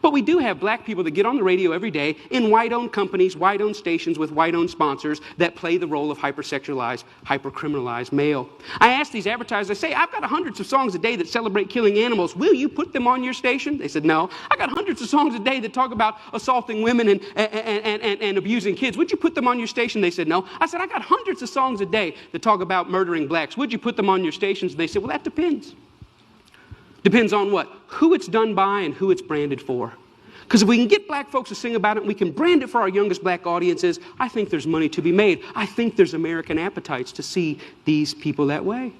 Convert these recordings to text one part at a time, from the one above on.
But we do have black people that get on the radio every day in white-owned companies, white-owned stations with white-owned sponsors that play the role of hypersexualized, hypercriminalized male. I ask these advertisers, I say, I've got hundreds of songs a day that celebrate killing animals. Will you put them on your station? They said, no. I got hundreds of songs a day that talk about assaulting women and abusing kids. Would you put them on your station? They said, no. I said, I got hundreds of songs a day that talk about murdering blacks. Would you put them on your stations? They said, well, that depends. Depends on what? Who it's done by and who it's branded for. Because if we can get black folks to sing about it and we can brand it for our youngest black audiences, I think there's money to be made. I think there's American appetites to see these people that way.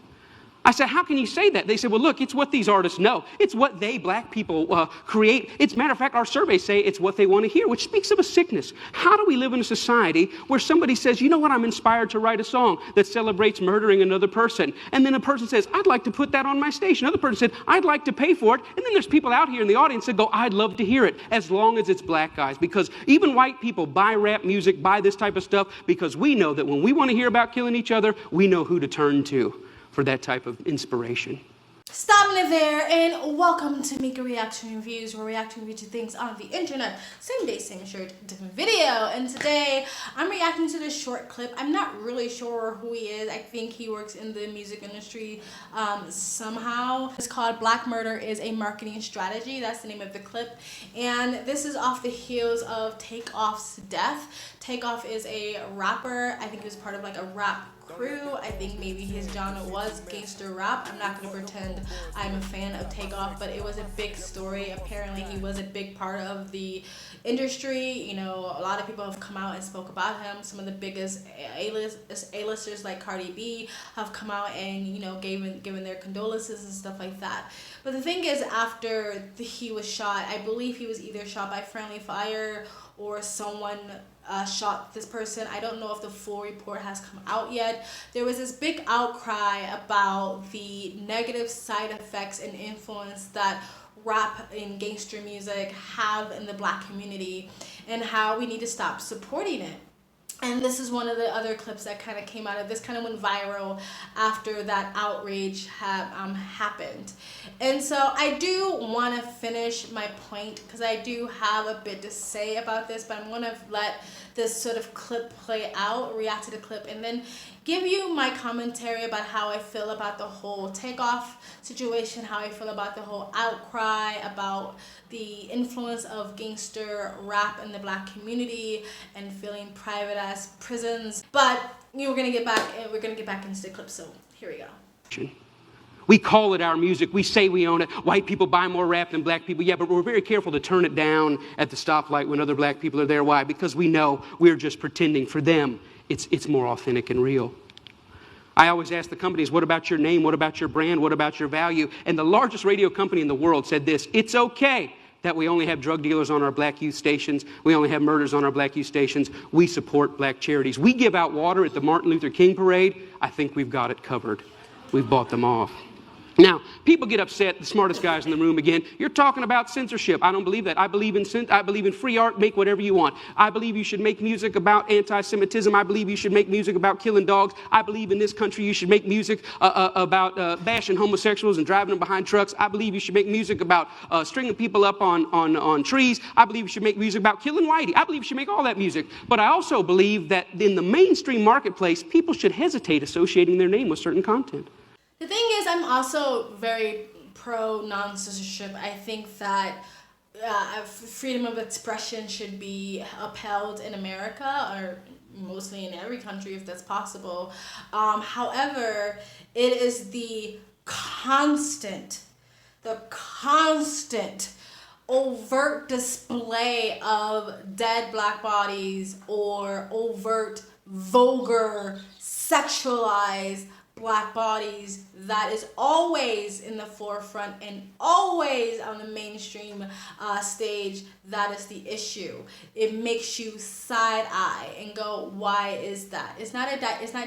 I said, how can you say that? They said, well, look, it's what these artists know. It's what they, black people, create. It's, matter of fact, our surveys say it's what they want to hear, which speaks of a sickness. How do we live in a society where somebody says, you know what, I'm inspired to write a song that celebrates murdering another person. And then a person says, I'd like to put that on my station. Another person said, I'd like to pay for it. And then there's people out here in the audience that go, I'd love to hear it, as long as it's black guys. Because even white people buy rap music, buy this type of stuff, because we know that when we want to hear about killing each other, we know who to turn to for that type of inspiration. Stopping it there, and welcome to Mika Reaction Reviews, where we react to things on the internet. Same day, same shirt, different video. And today, I'm reacting to this short clip. I'm not really sure who he is. I think he works in the music industry somehow. It's called Black Murder is a Marketing Strategy. That's the name of the clip. And this is off the heels of Takeoff's death. Takeoff is a rapper. I think he was part of like a rap crew. I think maybe his genre was gangster rap. I'm not going to pretend I'm a fan of Takeoff, but it was a big story. Apparently he was a big part of the industry. You know, a lot of people have come out and spoke about him. Some of the biggest A-listers like Cardi B have come out and, you know, given their condolences and stuff like that. But the thing is, after he was shot, I believe he was either shot by friendly fire or someone shot this person. I don't know if the full report has come out yet. There was this big outcry about the negative side effects and influence that rap and gangster music have in the black community and how we need to stop supporting it. And this is one of the other clips that kind of came out of this, kind of went viral after that outrage happened. And so I do want to finish my point because I do have a bit to say about this, but I'm going to let this sort of clip play out, react to the clip, and then give you my commentary about how I feel about the whole Takeoff situation, how I feel about the whole outcry, about the influence of gangster rap in the black community, and feeling private as prisons. But we're gonna get back into the clip. So here we go. We call it our music. We say we own it. White people buy more rap than black people. Yeah, but we're very careful to turn it down at the stoplight when other black people are there. Why? Because we know we're just pretending. For them, it's more authentic and real. I always ask the companies, what about your name? What about your brand? What about your value? And the largest radio company in the world said this: it's okay that we only have drug dealers on our black youth stations. We only have murders on our black youth stations. We support black charities. We give out water at the Martin Luther King parade. I think we've got it covered. We've bought them off. Now, people get upset, the smartest guys in the room again. You're talking about censorship. I don't believe that. I believe in free art. Make whatever you want. I believe you should make music about anti-Semitism. I believe you should make music about killing dogs. I believe in this country you should make music about bashing homosexuals and driving them behind trucks. I believe you should make music about stringing people up on trees. I believe you should make music about killing whitey. I believe you should make all that music. But I also believe that in the mainstream marketplace, people should hesitate associating their name with certain content. The thing is, I'm also very pro non-censorship. I think that freedom of expression should be upheld in America, or mostly in every country if that's possible. However, it is the constant overt display of dead black bodies or overt, vulgar, sexualized black bodies that is always in the forefront and always on the mainstream stage. That is the issue. It makes you side-eye and go, why is that? It's not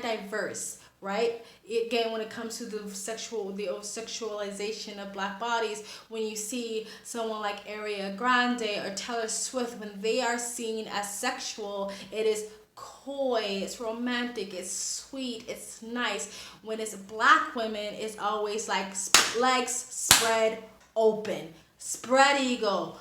diverse, right? Again, when it comes to the sexualization of black bodies, when you see someone like Ariana Grande or Taylor Swift, when they are seen as sexual, it is coy, it's romantic, it's sweet, it's nice. When it's black women, it's always like legs spread open, spread eagle,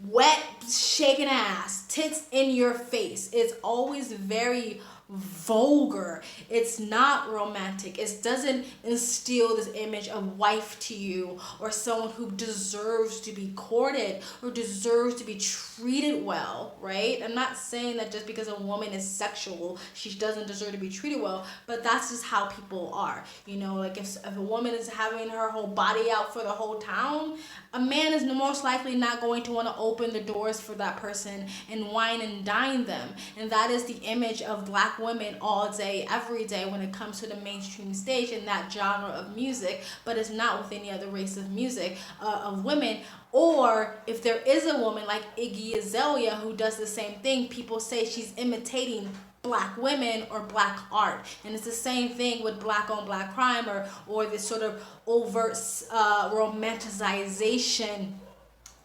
wet, shaking ass, tits in your face. It's always very vulgar. It's not romantic. It doesn't instill this image of wife to you, or someone who deserves to be courted or deserves to be treated well, right? I'm not saying that just because a woman is sexual, she doesn't deserve to be treated well, but that's just how people are. You know, like if a woman is having her whole body out for the whole town, a man is most likely not going to want to open the doors for that person and wine and dine them. And that is the image of black women all day, every day when it comes to the mainstream stage in that genre of music, but it's not with any other race of music, of women. Or if there is a woman like Iggy Azalea who does the same thing, people say she's imitating black women or black art. And it's the same thing with black on black crime, or this sort of overt romanticization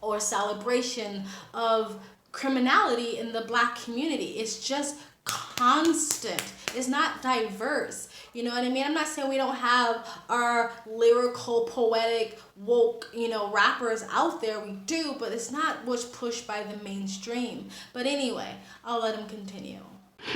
or celebration of criminality in the black community. It's just constant. It's not diverse. You know what I mean? I'm not saying we don't have our lyrical, poetic, woke, rappers out there. We do, but it's not what's pushed by the mainstream. But anyway, I'll let him continue.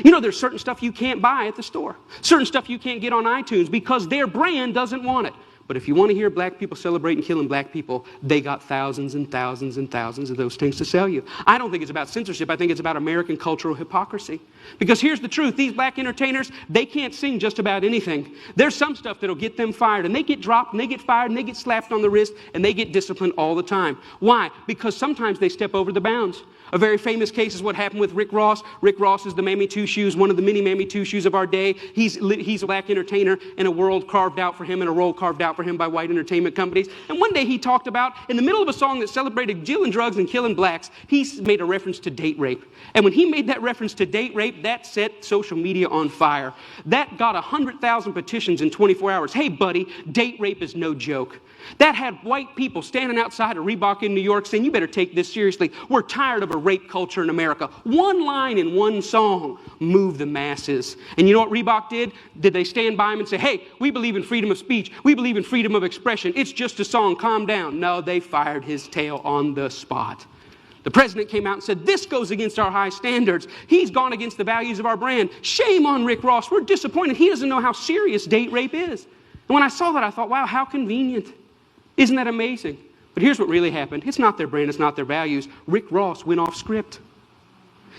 You know, there's certain stuff you can't buy at the store. Certain stuff you can't get on iTunes because their brand doesn't want it. But if you want to hear black people celebrating killing black people, they got thousands and thousands and thousands of those things to sell you. I don't think it's about censorship. I think it's about American cultural hypocrisy. Because here's the truth. These black entertainers, they can't sing just about anything. There's some stuff that'll get them fired, and they get dropped, and they get fired, and they get slapped on the wrist, and they get disciplined all the time. Why? Because sometimes they step over the bounds. A very famous case is what happened with Rick Ross. Rick Ross is the Mammy Two Shoes, one of the many Mammy Two Shoes of our day. He's a black entertainer in a world carved out for him and a role carved out for him by white entertainment companies. And one day he talked about, in the middle of a song that celebrated dealing drugs and killing blacks, he made a reference to date rape. And when he made that reference to date rape, that set social media on fire. That got 100,000 petitions in 24 hours. Hey, buddy, date rape is no joke. That had white people standing outside of Reebok in New York saying, you better take this seriously. We're tired of a rape culture in America. One line in one song moved the masses. And you know what Reebok did? Did they stand by him and say, hey, we believe in freedom of speech. We believe in freedom of expression. It's just a song. Calm down. No, they fired his tail on the spot. The president came out and said, this goes against our high standards. He's gone against the values of our brand. Shame on Rick Ross. We're disappointed. He doesn't know how serious date rape is. And when I saw that, I thought, wow, how convenient. Isn't that amazing? But here's what really happened. It's not their brand, it's not their values. Rick Ross went off script.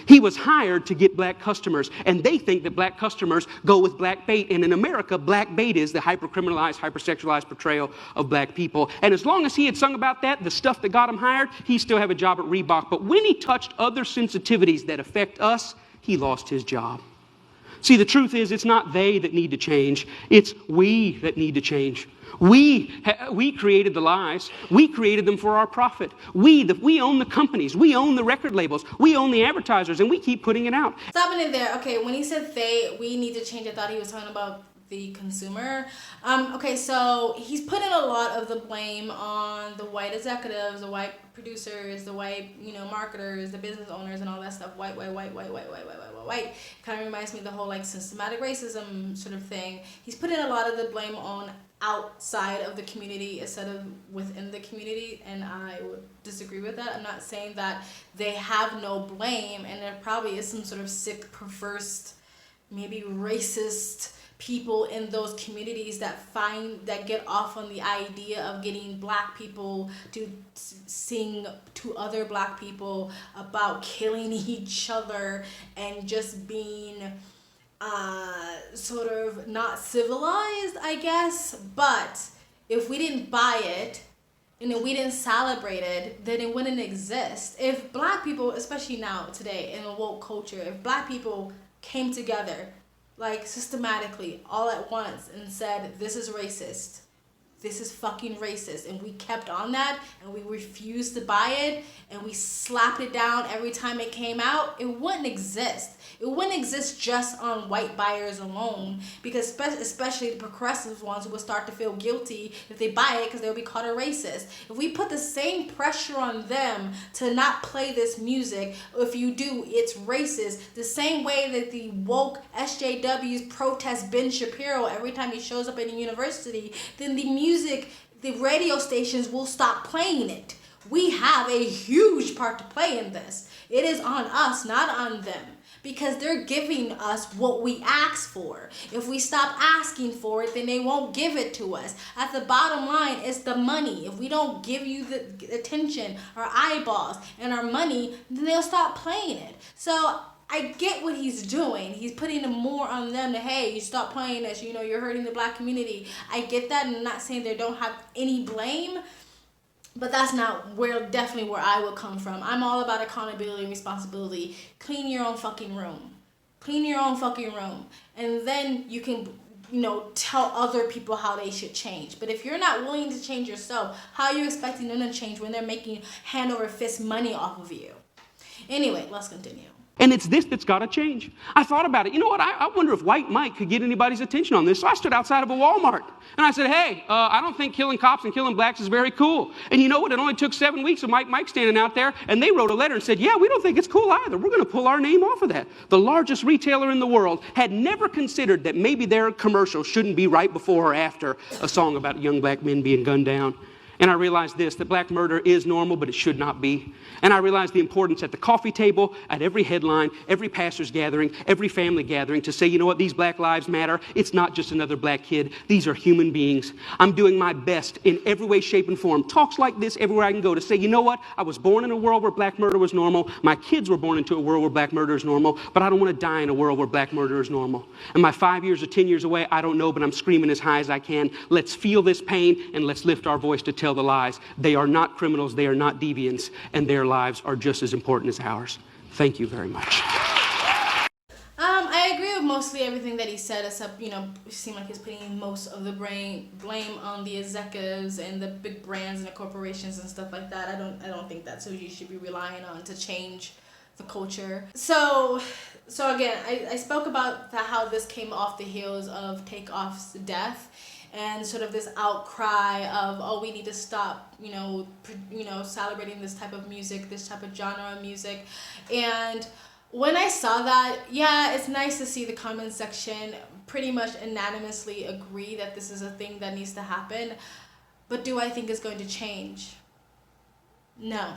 He was hired to get black customers, and they think that black customers go with black bait. And in America, black bait is the hypercriminalized, hypersexualized portrayal of black people. And as long as he had sung about that, the stuff that got him hired, he still have a job at Reebok. But when he touched other sensitivities that affect us, he lost his job. See, the truth is, it's not they that need to change. It's we that need to change. We created the lies. We created them for our profit. We own the companies. We own the record labels. We own the advertisers, and we keep putting it out. Stopping it there. Okay, when he said we need to change, I thought he was talking about the consumer. Okay, so he's putting a lot of the blame on the white executives, the white producers, the white, marketers, the business owners, and all that stuff. White. Kind of reminds me of the whole systematic racism sort of thing. He's putting a lot of the blame on outside of the community instead of within the community, and I would disagree with that. I'm not saying that they have no blame, and there probably is some sort of sick, perverse, maybe racist people in those communities that get off on the idea of getting black people to sing to other black people about killing each other and just being sort of not civilized, I guess. But if we didn't buy it and if we didn't celebrate it, then it wouldn't exist. If black people, especially now today in a woke culture, if black people came together systematically all at once and said, this is racist, this is fucking racist, and we kept on that and we refused to buy it and we slapped it down every time it came out, it wouldn't exist. It wouldn't exist just on white buyers alone, because especially the progressive ones would start to feel guilty if they buy it because they'll be called a racist. If we put the same pressure on them to not play this music, if you do, it's racist, the same way that the woke SJWs protest Ben Shapiro every time he shows up in a university, then the radio stations will stop playing it. we have a huge part to play in this. It is on us, not on them. Because they're giving us what we ask for. If we stop asking for it, then they won't give it to us. At the bottom line, it's the money. If we don't give you the attention, our eyeballs, and our money, then they'll stop playing it. So I get what he's doing. He's putting more on them to, hey, you stop playing this. You know, you're hurting the black community. I get that, and I'm not saying they don't have any blame. But that's not definitely where I will come from. I'm all about accountability and responsibility. Clean your own fucking room. Clean your own fucking room. And then you can, tell other people how they should change. But if you're not willing to change yourself, how are you expecting them to change when they're making hand over fist money off of you? Anyway, let's continue. And it's this that's got to change. I thought about it. You know what? I wonder if White Mike could get anybody's attention on this. So I stood outside of a Walmart. And I said, hey, I don't think killing cops and killing blacks is very cool. And you know what? It only took 7 weeks of Mike standing out there. And they wrote a letter and said, yeah, we don't think it's cool either. We're going to pull our name off of that. The largest retailer in the world had never considered that maybe their commercial shouldn't be right before or after a song about young black men being gunned down. And I realized this, that black murder is normal, but it should not be. And I realized the importance at the coffee table, at every headline, every pastor's gathering, every family gathering to say, you know what, these black lives matter. It's not just another black kid. These are human beings. I'm doing my best in every way, shape, and form. Talks like this everywhere I can go to say, you know what, I was born in a world where black murder was normal. My kids were born into a world where black murder is normal, but I don't want to die in a world where black murder is normal. Am I 5 years or 10 years away? I don't know, but I'm screaming as high as I can. Let's feel this pain and let's lift our voice to tell the lies. They are not criminals, they are not deviants, and their lives are just as important as ours. Thank you very much. I agree with mostly everything that he said, except, it seemed like he's putting most of the blame on the executives and the big brands and the corporations and stuff like that. I don't think that's who you should be relying on to change the culture. So again, I spoke about how this came off the heels of Takeoff's death. And sort of this outcry of, oh, we need to stop, celebrating this type of music, this type of genre of music. And when I saw that, yeah, it's nice to see the comment section pretty much unanimously agree that this is a thing that needs to happen. But do I think it's going to change? No,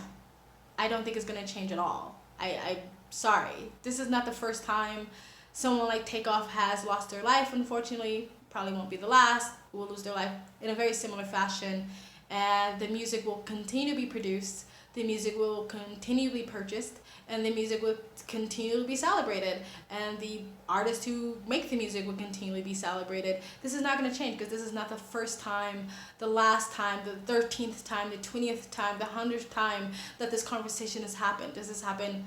I don't think it's going to change at all. I'm sorry. This is not the first time someone like Takeoff has lost their life, unfortunately. Probably won't be the last, who will lose their life in a very similar fashion. And the music will continue to be produced, the music will continue to be purchased, and the music will continue to be celebrated. And the artists who make the music will continually be celebrated. This is not going to change because this is not the first time, the last time, the 13th time, the 20th time, the 100th time that this conversation has happened. This has happened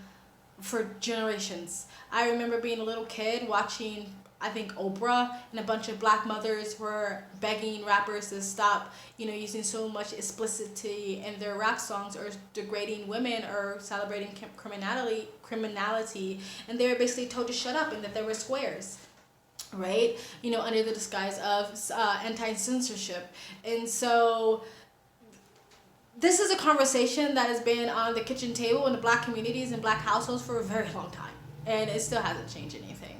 for generations. I remember being a little kid watching, I think, Oprah, and a bunch of black mothers were begging rappers to stop, using so much explicitity in their rap songs or degrading women or celebrating criminality, and they were basically told to shut up and that they were squares, right? Under the disguise of anti-censorship. And so this is a conversation that has been on the kitchen table in the black communities and black households for a very long time, and it still hasn't changed anything.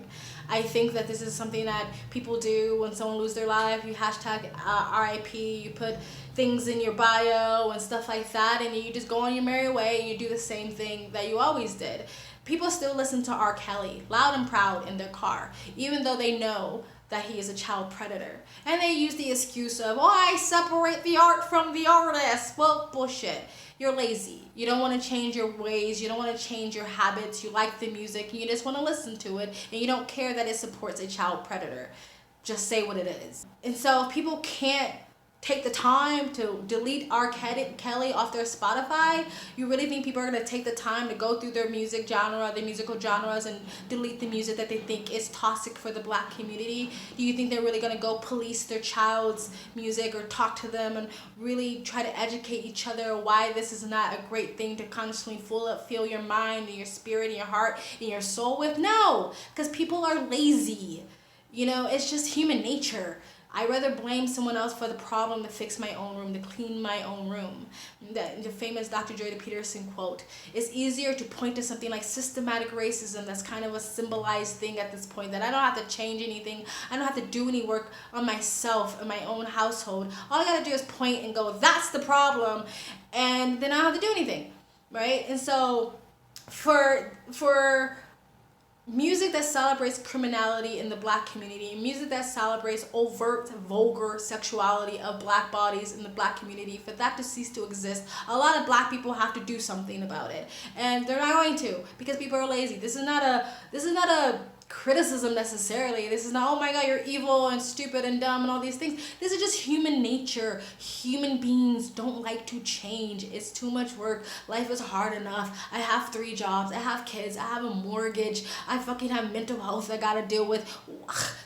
I think that this is something that people do when someone loses their life. You hashtag RIP, you put things in your bio and stuff like that, and you just go on your merry way and you do the same thing that you always did. People still listen to R. Kelly loud and proud in their car, even though they know that he is a child predator. And they use the excuse of, I separate the art from the artist. Well, bullshit. You're lazy. You don't want to change your ways. You don't want to change your habits. You like the music and you just want to listen to it. And you don't care that it supports a child predator. Just say what it is. And so if people can't take the time to delete R. Kelly off their Spotify, you really think people are going to take the time to go through their music genre, their musical genres, and delete the music that they think is toxic for the black community? Do you think they're really going to go police their child's music or talk to them and really try to educate each other why this is not a great thing to constantly fill your mind and your spirit and your heart and your soul with? No, because people are lazy. It's just human nature. I'd rather blame someone else for the problem to fix my own room, to clean my own room. The famous Dr. Jordan Peterson quote, it's easier to point to something like systematic racism that's kind of a symbolized thing at this point, that I don't have to change anything. I don't have to do any work on myself in my own household. All I gotta do is point and go, that's the problem, and then I don't have to do anything, right? And so for music that celebrates criminality in the black community, music that celebrates overt, vulgar sexuality of black bodies in the black community, for that to cease to exist, a lot of black people have to do something about it, and they're not going to, because people are lazy. This is not a criticism necessarily. This is not, oh my god, you're evil and stupid and dumb and all these things. This is just human nature. Human beings don't like to change. It's too much work. Life is hard enough. I have 3 jobs. I have kids. I have a mortgage. I fucking have mental health I gotta deal with.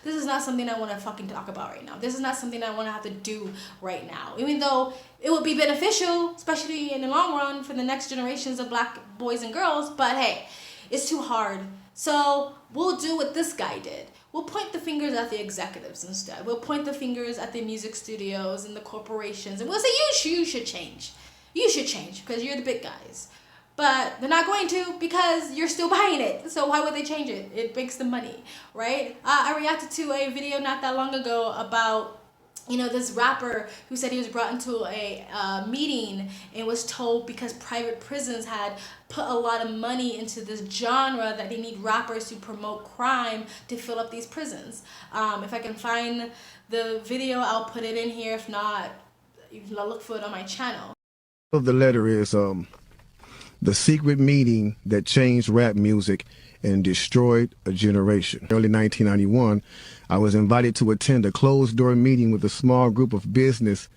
This is not something I want to fucking talk about right now. This is not something I want to have to do right now, even though it would be beneficial, especially in the long run, for the next generations of black boys and girls. But hey, it's too hard. So we'll do what this guy did. We'll point the fingers at the executives instead. We'll point the fingers at the music studios and the corporations, and we'll say, you should change. You should change because you're the big guys. But they're not going to, because you're still buying it. So why would they change it? It makes them money, right? I reacted to a video not that long ago about this rapper who said he was brought into a meeting and was told, because private prisons had put a lot of money into this genre, that they need rappers to promote crime to fill up these prisons. If I can find the video, I'll put it in here. If not, you can look for it on my channel. The letter is the secret meeting that changed rap music and destroyed a generation. Early 1991, I was invited to attend a closed-door meeting with a small group of business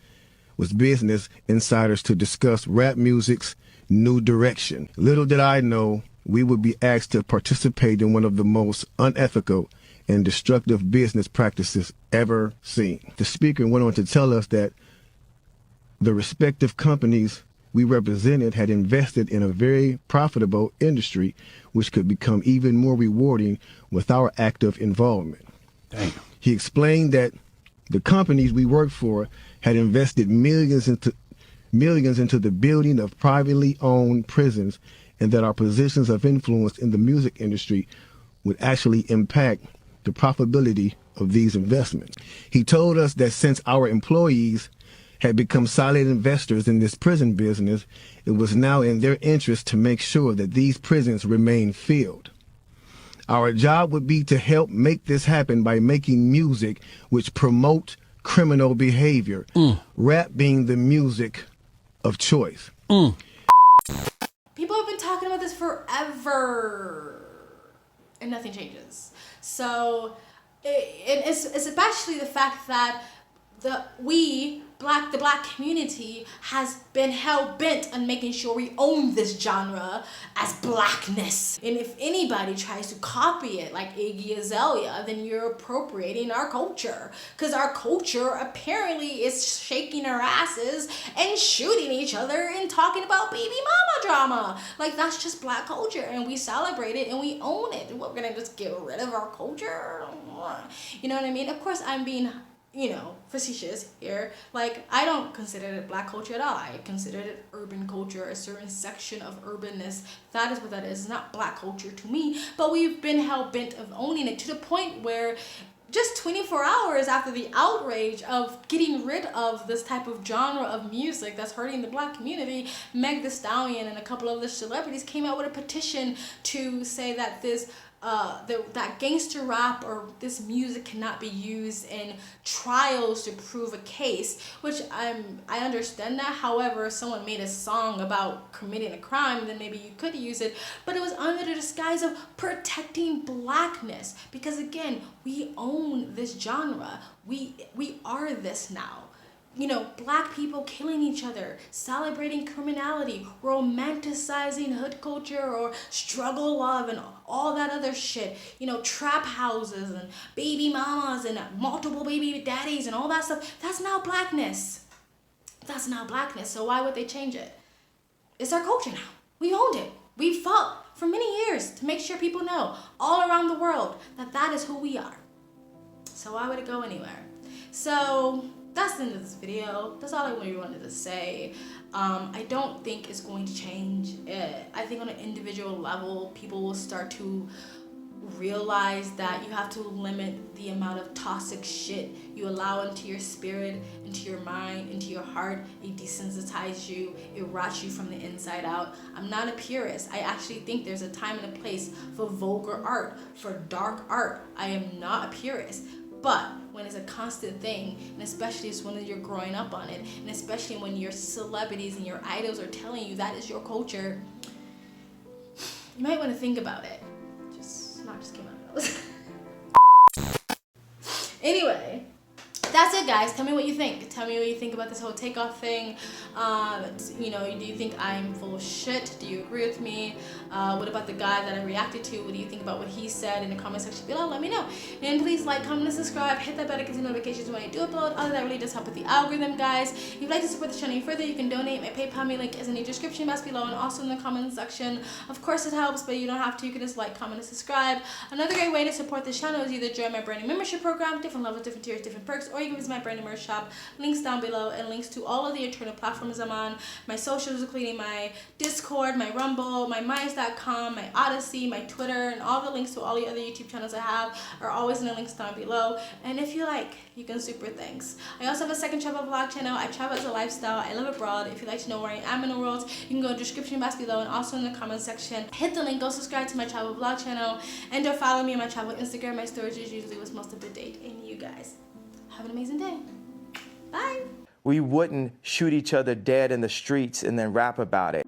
insiders to discuss rap music's new direction. Little did I know we would be asked to participate in one of the most unethical and destructive business practices ever seen. The speaker went on to tell us that the respective companies we represented had invested in a very profitable industry, which could become even more rewarding with our active involvement. Damn. He explained that the companies we worked for had invested millions into the building of privately owned prisons, and that our positions of influence in the music industry would actually impact the profitability of these investments. He told us that since our employees had become silent investors in this prison business, it was now in their interest to make sure that these prisons remain filled. Our job would be to help make this happen by making music which promote criminal behavior, rap being the music of choice. People have been talking about this forever, and nothing changes. So it's especially the fact that the black community has been hell-bent on making sure we own this genre as blackness. And if anybody tries to copy it like Iggy Azalea, then you're appropriating our culture. Because our culture apparently is shaking our asses and shooting each other and talking about baby mama drama. Like, that's just black culture, and we celebrate it and we own it. We're gonna just get rid of our culture? You know what I mean? Of course, I'm being facetious here. Like, I don't consider it black culture at all. I consider it urban culture, a certain section of urbanness. That is what that is. It's not black culture to me, but we've been hell-bent of owning it to the point where just 24 hours after the outrage of getting rid of this type of genre of music that's hurting the black community, Meg Thee Stallion and a couple of other celebrities came out with a petition to say that that gangster rap or this music cannot be used in trials to prove a case, which I understand that. However, if someone made a song about committing a crime, then maybe you could use it, but it was under the disguise of protecting blackness, because again, we own this genre. We are this now. Black people killing each other, celebrating criminality, romanticizing hood culture or struggle love and all that other shit. Trap houses and baby mamas and multiple baby daddies and all that stuff. That's now blackness. That's now blackness. So why would they change it? It's our culture now. We owned it. We fought for many years to make sure people know all around the world that that is who we are. So why would it go anywhere? So that's the end of this video. That's all I really wanted to say. I don't think it's going to change. I think on an individual level, people will start to realize that you have to limit the amount of toxic shit you allow into your spirit, into your mind, into your heart. It desensitizes you, it rots you from the inside out. I'm not a purist. I actually think there's a time and a place for vulgar art, for dark art. I am not a purist. But when it's a constant thing, and especially when you're growing up on it, and especially when your celebrities and your idols are telling you that is your culture, you might want to think about it. Just came out. Anyway, that's it, guys. Tell me what you think. Tell me what you think about this whole takeoff thing. Do you think I'm full of shit? Do you agree with me? What about the guy that I reacted to? What do you think about what he said in the comment section below? Let me know. And please like, comment, and subscribe. Hit that bell to get notifications when I do upload. All of that really does help with the algorithm, guys. If you'd like to support the channel further, you can donate. My PayPal me link is in the description box below and also in the comment section. Of course, it helps, but you don't have to. You can just like, comment, and subscribe. Another great way to support this channel is either join my brand new membership program, different levels, different tiers, different perks, or you can visit my brand new merch shop. Links down below, and links to all of the internal platforms I'm on, my socials, including my Discord, my Rumble, my Minds.com, my Odyssey, my Twitter, and all the links to all the other YouTube channels I have are always in the links down below. And if you like, you can super thanks. I also have a second travel vlog channel. I travel as a lifestyle. I live abroad. If you'd like to know where I am in the world, you can go to the description box below and also in the comment section. Hit the link, go subscribe to my travel vlog channel, and or follow me on my travel Instagram. My storage is usually what's most up to date. And you guys have an amazing day. Bye. We wouldn't shoot each other dead in the streets and then rap about it.